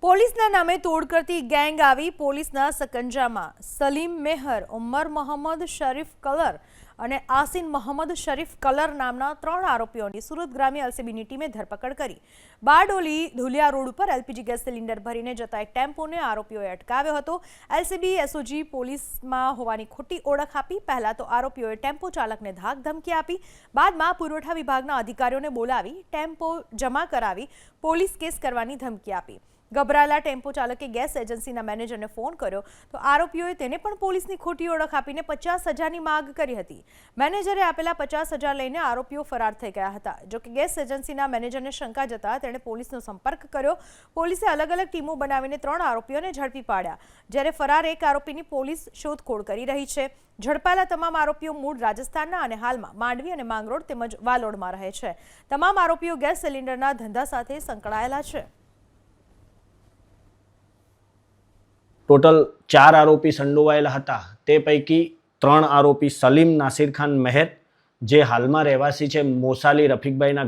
પોલીસના નામે તોડ કરતી ગેંગ આવી પોલીસના સકંજામાં। સલીમ મેહર, ઉમર મોહમ્મદ શરીફ કલર અને આસિન મોહમ્મદ શરીફ કલર નામના 3 આરોપીઓની સુરત ગ્રામ્ય એલસીબીની ટીમે ધરપકડ કરી। બારડોલી ધુલિયા રોડ ઉપર એલપીજી ગેસ સિલિન્ડર ભરીને જતા એક ટેમ્પોને આરોપીઓએ અટકાવ્યો હતો। એલસીબી એસઓજી પોલીસમાં હોવાની ખોટી ઓળખ આપી। પહેલા તો આરોપીઓએ ટેમ્પો ચાલકને ધાક ધમકી આપી, બાદમાં પુરવઠા વિભાગના અધિકારીઓને બોલાવી ટેમ્પો જમા કરાવી પોલીસ કેસ કરવાની ધમકી આપી। ગભરાયેલા ટેમ્પો ચાલકે ગેસ એજન્સીના મેનેજરને ફોન કર્યો તો આરોપીઓએ તેને પણ પોલીસની ખોટી ઓળખ આપીને 50,000ની માંગ કરી હતી। મેનેજરે આપેલા 50,000 લઈને આરોપીઓ ફરાર થઈ ગયા હતા। જોકે ગેસ એજન્સીના મેનેજરને શંકા જતા તેણે પોલીસનો સંપર્ક કર્યો। પોલીસે અલગ અલગ ટીમો બનાવીને 3 આરોપીઓને ઝડપી પાડ્યા, જ્યારે ફરાર એક આરોપીની પોલીસ શોધખોળ કરી રહી છે। ઝડપાયેલા તમામ આરોપીઓ મૂળ રાજસ્થાનના અને હાલમાં માંડવી અને માંગરોળ તેમજ વાલોડમાં રહે છે। તમામ આરોપીઓ ગેસ સિલિન્ડરના ધંધા સાથે સંકળાયેલા છે। टोटल 4 आरोपी संडोवाયેલા હતા। તે પૈકી 3 आरोपी सलीम नासिर खान मेहर, જે હાલમાં રહેવાસી છે મોસાલી રફીકભાઈના